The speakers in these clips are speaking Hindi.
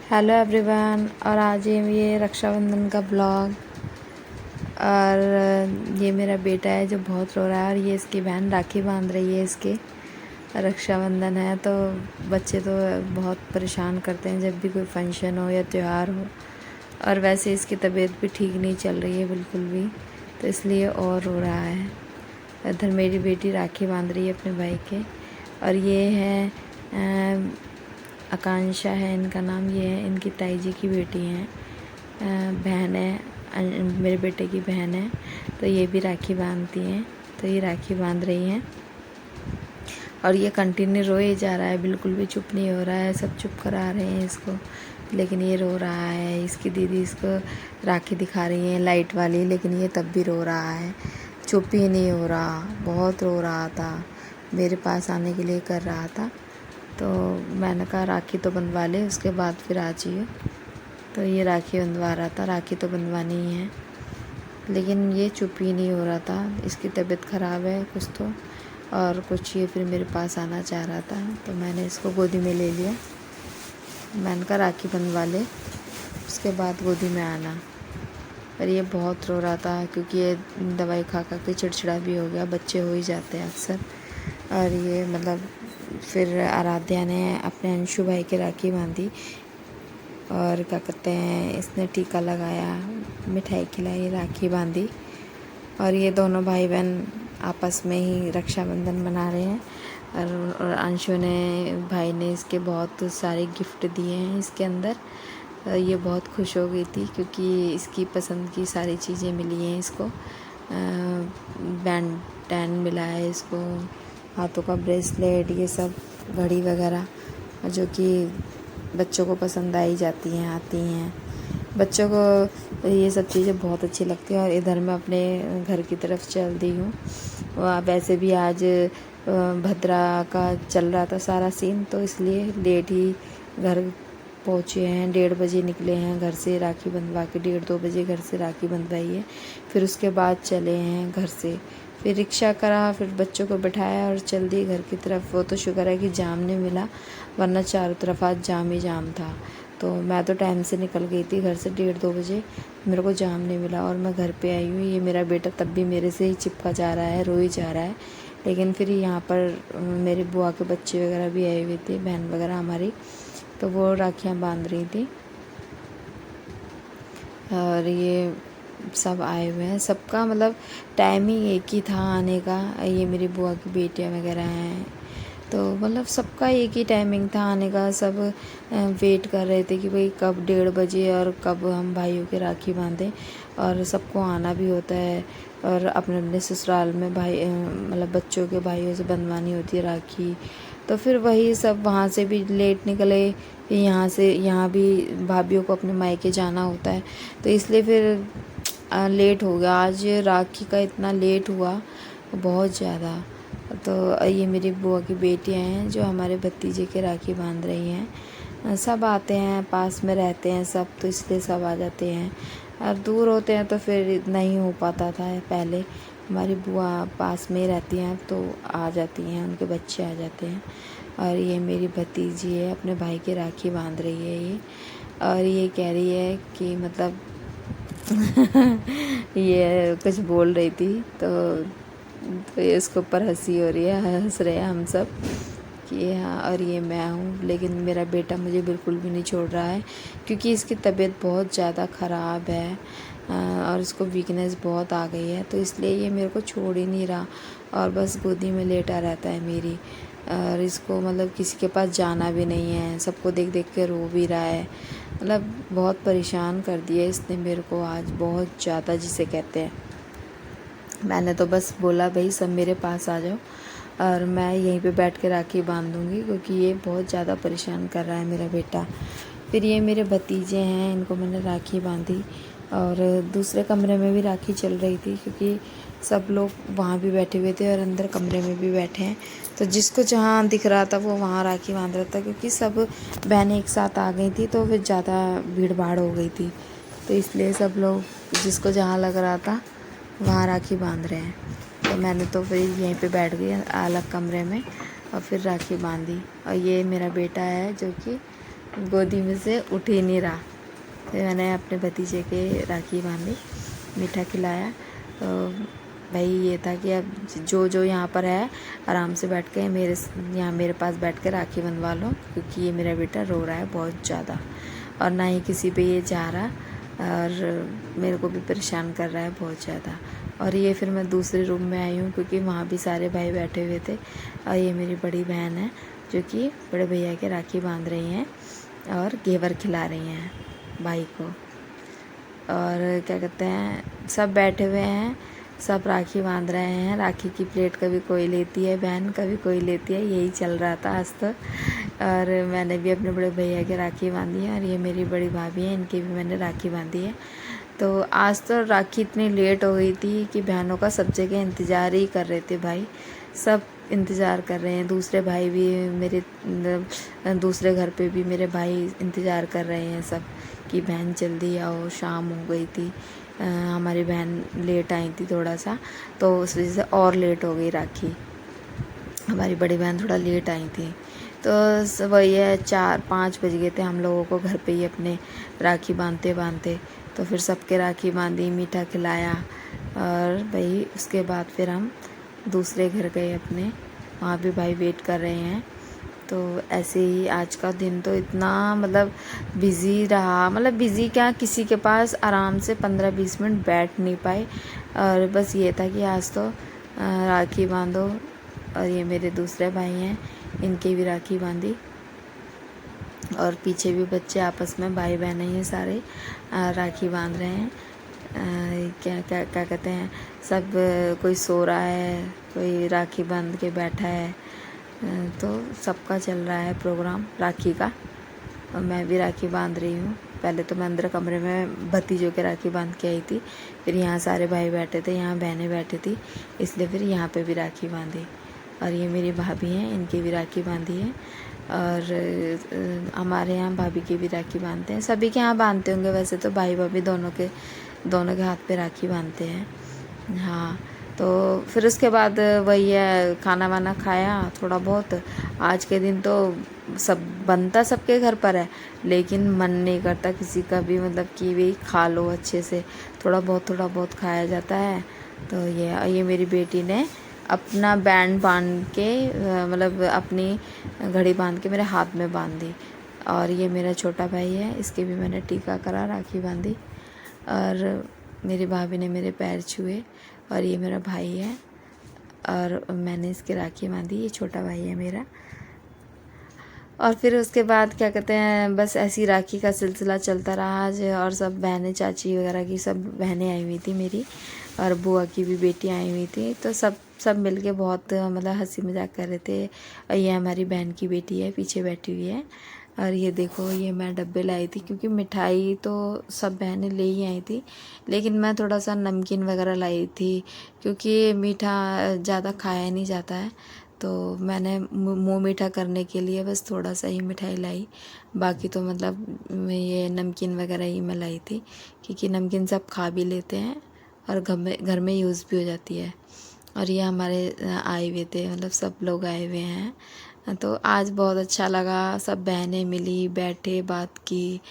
Hello everyone. और आज ये रक्षाबंधन का ब्लॉग। और ये मेरा बेटा है जो बहुत रो रहा है, और ये इसकी बहन राखी बांध रही है। इसके रक्षाबंधन है तो बच्चे तो बहुत परेशान करते हैं जब भी कोई फंक्शन हो या त्यौहार हो। और वैसे इसकी तबीयत भी ठीक नहीं चल रही है बिल्कुल भी, तो इसलिए और रो रहा है। इधर मेरी बेटी राखी बांध रही है अपने भाई के। और ये है आकांक्षा है इनका नाम। ये है इनकी ताई जी की बेटी है, बहन है, मेरे बेटे की बहन है। तो ये भी राखी बांधती हैं, तो ये राखी बांध रही हैं। और ये कंटिन्यू रोए जा रहा है, बिल्कुल भी चुप नहीं हो रहा है। सब चुप करा रहे हैं इसको, लेकिन ये रो रहा है। इसकी दीदी इसको राखी दिखा रही है लाइट वाली, लेकिन ये तब भी रो रहा है, चुप ही नहीं हो रहा। बहुत रो रहा था, मेरे पास आने के लिए कर रहा था। तो मैंने कहा राखी तो बंधवा ले, उसके बाद फिर आ जाइए। तो ये राखी बंधवा रहा था, राखी तो बंधवानी ही है, लेकिन ये चुप ही नहीं हो रहा था। इसकी तबीयत ख़राब है कुछ तो, और कुछ ये फिर मेरे पास आना चाह रहा था, तो मैंने इसको गोदी में ले लिया। मैंने कहा राखी बंधवा ले, उसके बाद गोदी में आना। पर ये बहुत रो रहा था, क्योंकि ये दवाई खा खा के चिड़चिड़ा भी हो गया। बच्चे हो ही जाते हैं अक्सर। और ये मतलब फिर आराध्या ने अपने अंशु भाई के राखी बांधी, और क्या कहते हैं, इसने टीका लगाया, मिठाई खिलाई, राखी बांधी। और ये दोनों भाई बहन आपस में ही रक्षाबंधन मना रहे हैं। और अंशु ने, भाई ने इसके बहुत सारे गिफ्ट दिए हैं इसके अंदर। ये बहुत खुश हो गई थी, क्योंकि इसकी पसंद की सारी चीज़ें मिली हैं इसको। बैंड टैन मिला है इसको, हाथों का ब्रेसलेट, ये सब घड़ी वगैरह, जो कि बच्चों को पसंद आई जाती हैं, आती हैं। बच्चों को ये सब चीज़ें बहुत अच्छी लगती हैं। और इधर मैं अपने घर की तरफ चल दी हूँ। वैसे भी आज भद्रा का चल रहा था सारा सीन, तो इसलिए लेट ही घर पहुँचे हैं। 1:30 बजे निकले हैं घर से, राखी बंधवा के 1:30-2 बजे घर से राखी बंधवाई है। फिर उसके बाद चले हैं घर से, फिर रिक्शा करा, फिर बच्चों को बिठाया और चल दिए घर की तरफ। वो तो शुक्र है कि जाम नहीं मिला, वरना चारों तरफ आज जाम ही जाम था। तो मैं तो टाइम से निकल गई थी घर से 1:30-2 बजे, मेरे को जाम नहीं मिला और मैं घर पे आई हूँ। ये मेरा बेटा तब भी मेरे से ही चिपका जा रहा है, रो ही जा रहा है। लेकिन फिर यहाँ पर मेरी बुआ के बच्चे वगैरह भी आए हुए थे, बहन वगैरह हमारी, तो वो राखियाँ बांध रही थी। और ये सब आए हुए हैं, सबका मतलब टाइमिंग एक ही था आने का। ये मेरी बुआ की बेटियाँ वगैरह हैं, तो मतलब सबका एक ही टाइमिंग था आने का। सब वेट कर रहे थे कि भाई कब 1:30 बजे और कब हम भाइयों के राखी बांधें। और सबको आना भी होता है, और अपने अपने ससुराल में भाई मतलब बच्चों के भाइयों से बंधवानी होती है राखी। तो फिर वही सब, वहाँ से भी लेट निकले, यहाँ भी भाभीयों को अपने मायके जाना होता है, तो इसलिए फिर लेट हो गया। आज राखी का इतना लेट हुआ, बहुत ज़्यादा। तो ये मेरी बुआ की बेटियां हैं जो हमारे भतीजे के राखी बांध रही हैं। सब आते हैं, पास में रहते हैं सब, तो इसलिए सब आ जाते हैं। और दूर होते हैं तो फिर नहीं हो पाता था पहले। हमारी बुआ पास में ही रहती हैं तो आ जाती हैं, उनके बच्चे आ जाते हैं। और ये मेरी भतीजी है, अपने भाई की राखी बांध रही है ये। और ये कह रही है कि मतलब ये कुछ बोल रही थी, तो ये इसके ऊपर हंसी हो रही है, हंस रहे हैं हम सब कि हाँ। और ये मैं हूँ, लेकिन मेरा बेटा मुझे बिल्कुल भी नहीं छोड़ रहा है, क्योंकि इसकी तबीयत बहुत ज़्यादा ख़राब है, और इसको वीकनेस बहुत आ गई है, तो इसलिए ये मेरे को छोड़ ही नहीं रहा, और बस गोदी में लेटा रहता है मेरी। और इसको मतलब किसी के पास जाना भी नहीं है, सबको देख देख के रो भी रहा है। मतलब बहुत परेशान कर दिया इसने मेरे को आज, बहुत ज़्यादा जिसे कहते हैं। मैंने तो बस बोला भाई सब मेरे पास आ जाओ, और मैं यहीं पे बैठ के राखी बांध दूँगी, क्योंकि ये बहुत ज़्यादा परेशान कर रहा है मेरा बेटा। फिर ये मेरे भतीजे हैं, इनको मैंने राखी बांधी। और दूसरे कमरे में भी राखी चल रही थी, क्योंकि सब लोग वहाँ भी बैठे हुए थे और अंदर कमरे में भी बैठे हैं, तो जिसको जहाँ दिख रहा था वो वहाँ राखी बांध रहा था। क्योंकि सब बहनें एक साथ आ गई थी, तो फिर ज़्यादा भीड़ भाड़ हो गई थी, तो इसलिए सब लोग जिसको जहाँ लग रहा था वहाँ राखी बांध रहे हैं। तो मैंने तो फिर यहीं पे बैठ गई अलग कमरे में, और फिर राखी बांधी। और ये मेरा बेटा है जो कि गोदी में से उठ ही नहीं रहा। फिर मैंने अपने भतीजे के राखी बांधी, मीठा खिलाया। तो भाई ये था कि अब जो जो यहाँ पर है आराम से बैठ के यहाँ मेरे पास बैठ के राखी बंधवा लो, क्योंकि ये मेरा बेटा रो रहा है बहुत ज़्यादा और ना ही किसी पे ये जा रहा और मेरे को भी परेशान कर रहा है बहुत ज़्यादा। और ये फिर मैं दूसरे रूम में आई हूँ क्योंकि वहाँ भी सारे भाई बैठे हुए थे और ये मेरी बड़ी बहन है जो कि बड़े भैया के राखी बांध रही हैं और घेवर खिला रही हैं भाई को। और क्या कहते हैं, सब बैठे हुए हैं, सब राखी बांध रहे हैं। राखी की प्लेट कभी कोई लेती है बहन, कभी कोई लेती है, यही चल रहा था आज तो। और मैंने भी अपने बड़े भैया के राखी बांधी है और ये मेरी बड़ी भाभी है, इनकी भी मैंने राखी बांधी है। तो आज तो राखी इतनी लेट हो गई थी कि बहनों का सब जगह इंतज़ार ही कर रहे थे भाई, सब इंतज़ार कर रहे हैं। दूसरे भाई भी मेरे दूसरे घर पे भी मेरे भाई इंतज़ार कर रहे हैं सब कि बहन जल्दी आओ, शाम हो गई थी। हमारी बहन लेट आई थी थोड़ा सा, तो उस वजह से और लेट हो गई राखी। हमारी बड़ी बहन थोड़ा लेट आई थी, तो वही है 4-5 बज गए थे हम लोगों को घर पे ही अपने राखी बांधते बांधते। तो फिर सबके राखी बांधी, मीठा खिलाया और भाई उसके बाद फिर हम दूसरे घर गए अपने, वहाँ भी भाई वेट कर रहे हैं। तो ऐसे ही आज का दिन तो इतना मतलब बिज़ी रहा, मतलब बिज़ी क्या, किसी के पास आराम से 15-20 मिनट बैठ नहीं पाए। और बस ये था कि आज तो राखी बांधो। और ये मेरे दूसरे भाई हैं, इनकी भी राखी बांधी और पीछे भी बच्चे आपस में भाई बहन हैं सारे राखी बांध रहे हैं। क्या क्या क्या कहते हैं, सब कोई सो रहा है, कोई राखी बांध के बैठा है। तो सबका चल रहा है प्रोग्राम राखी का और मैं भी राखी बांध रही हूँ। पहले तो मैं अंदर कमरे में भतीजों के राखी बांध के आई थी, फिर यहाँ सारे भाई बैठे थे, यहाँ बहनें बैठी थी, इसलिए फिर यहाँ पे भी राखी बांधी। और ये मेरी भाभी हैं, इनकी भी राखी बांधी है। और हमारे यहाँ भाभी की भी राखी बांधते हैं, सभी के यहाँ बांधते होंगे वैसे तो, भाई भाभी दोनों के हाथ पे राखी बांधते हैं। हाँ, तो फिर उसके बाद वही है, खाना वाना खाया थोड़ा बहुत। आज के दिन तो सब बनता सबके घर पर है, लेकिन मन नहीं करता किसी का भी, मतलब कि भाई खा लो अच्छे से, थोड़ा बहुत खाया जाता है। तो ये मेरी बेटी ने अपना बैंड बांध के मतलब अपनी घड़ी बांध के मेरे हाथ में बांध दी। और ये मेरा छोटा भाई है, इसके भी मैंने टीका करा, राखी बांधी। और मेरी भाभी ने मेरे पैर छुए। और ये मेरा भाई है और मैंने इसके राखी बांधी, ये छोटा भाई है मेरा। और फिर उसके बाद क्या कहते हैं, बस ऐसी राखी का सिलसिला चलता रहा आज। और सब बहनें, चाची वगैरह की सब बहनें आई हुई थी मेरी, और बुआ की भी बेटी आई हुई थी। तो सब मिल के बहुत मतलब हंसी मजाक कर रहे थे। और ये हमारी बहन की बेटी है, पीछे बैठी हुई है। और ये देखो, ये मैं डब्बे लाई थी क्योंकि मिठाई तो सब बहनें ले ही आई थी, लेकिन मैं थोड़ा सा नमकीन वगैरह लाई थी क्योंकि मीठा ज़्यादा खाया नहीं जाता है। तो मैंने मुँह मीठा करने के लिए बस थोड़ा सा ही मिठाई लाई, बाकी तो मतलब ये नमकीन वगैरह ही मैं लाई थी, क्योंकि नमकीन सब खा भी लेते हैं और घर में यूज़ भी हो जाती है। और ये हमारे आए हुए थे, मतलब सब लोग आए हुए हैं। तो आज बहुत अच्छा लगा, सब बहनें मिली, बैठे, बात की।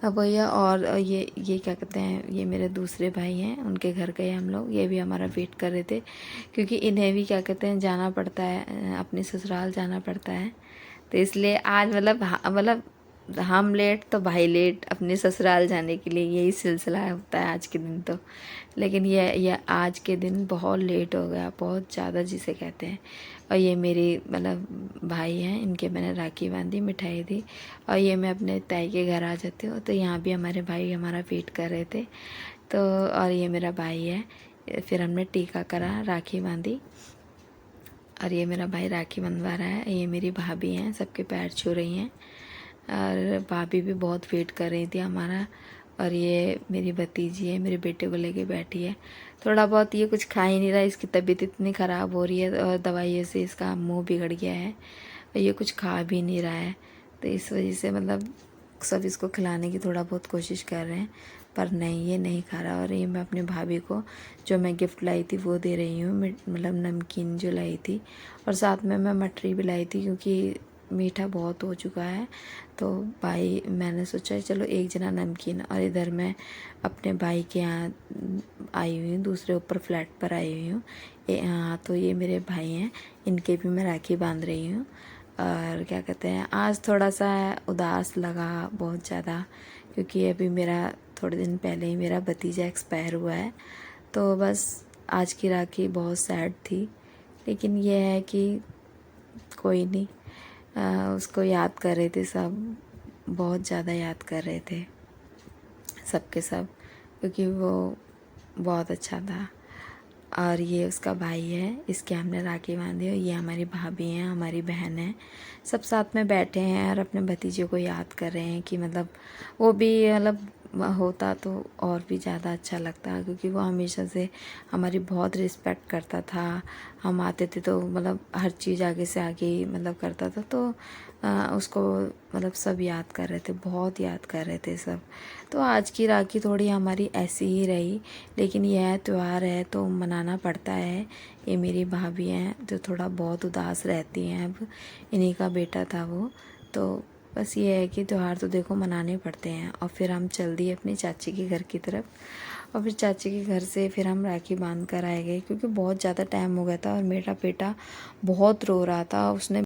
अब भैया, और ये क्या कहते हैं, ये मेरे दूसरे भाई हैं, उनके घर गए हम लोग, ये भी हमारा वेट कर रहे थे क्योंकि इन्हें भी क्या कहते हैं जाना पड़ता है, अपने ससुराल जाना पड़ता है। तो इसलिए आज मतलब हम लेट तो भाई लेट अपने ससुराल जाने के लिए, यही सिलसिला होता है आज के दिन तो। लेकिन ये आज के दिन बहुत लेट हो गया, बहुत ज़्यादा जिसे कहते हैं। और ये मेरी मतलब भाई हैं, इनके मैंने राखी बांधी, मिठाई दी। और ये मैं अपने ताई के घर आ जाती हूँ, तो यहाँ भी हमारे भाई हमारा वेट कर रहे थे। तो और ये मेरा भाई है, फिर हमने टीका करा, राखी बांधी। और ये मेरा भाई राखी बंधवा रहा है, ये मेरी भाभी हैं, सबके पैर छू रही हैं। और भाभी भी बहुत वेट कर रही थी हमारा। और ये मेरी भतीजी है, मेरे बेटे को लेके बैठी है। थोड़ा बहुत ये कुछ खा ही नहीं रहा, इसकी तबीयत इतनी ख़राब हो रही है और दवाइयों से इसका मुंह बिगड़ गया है और ये कुछ खा भी नहीं रहा है। तो इस वजह से मतलब सब इसको खिलाने की थोड़ा बहुत कोशिश कर रहे हैं, पर नहीं, ये नहीं खा रहा। और ये मैं अपने भाभी को जो मैं गिफ्ट लाई थी वो दे रही हूँ, मतलब नमकीन जो लाई थी, और साथ में मैं मटरी भी लाई थी क्योंकि मीठा बहुत हो चुका है। तो भाई मैंने सोचा चलो एक जना नमकीन, और इधर मैं अपने भाई के यहाँ आई हुई हूँ, दूसरे ऊपर फ्लैट पर आई हुई हूँ। हाँ, तो ये मेरे भाई हैं, इनके भी मैं राखी बांध रही हूँ। और क्या कहते हैं, आज थोड़ा सा उदास लगा बहुत ज़्यादा, क्योंकि अभी मेरा थोड़े दिन पहले ही मेरा भतीजा एक्सपायर हुआ है। तो बस आज की राखी बहुत सैड थी, लेकिन ये है कि कोई नहीं, उसको याद कर रहे थे सब, बहुत ज़्यादा याद कर रहे थे सबके सब, क्योंकि वो बहुत अच्छा था। और ये उसका भाई है, इसके हमने राखी बांधी, और ये हमारी भाभी हैं, हमारी बहन है, सब साथ में बैठे हैं और अपने भतीजे को याद कर रहे हैं कि मतलब वो भी मतलब होता तो और भी ज़्यादा अच्छा लगता, क्योंकि वो हमेशा से हमारी बहुत रिस्पेक्ट करता था। हम आते थे तो मतलब हर चीज़ आगे से आगे ही मतलब करता था। तो उसको मतलब सब याद कर रहे थे, बहुत याद कर रहे थे सब। तो आज की राखी थोड़ी हमारी ऐसी ही रही, लेकिन यह त्यौहार है तो मनाना पड़ता है। ये मेरी भाभी हैं जो थोड़ा बहुत उदास रहती हैं, अब इन्हीं का बेटा था वो। तो बस ये है कि त्यौहार तो देखो मनाने पड़ते हैं। और फिर हम चल दिए अपनी चाची के घर की तरफ, और फिर चाची के घर से फिर हम राखी बांध कर आए गए, क्योंकि बहुत ज़्यादा टाइम हो गया था और मेरा बेटा बहुत रो रहा था। उसने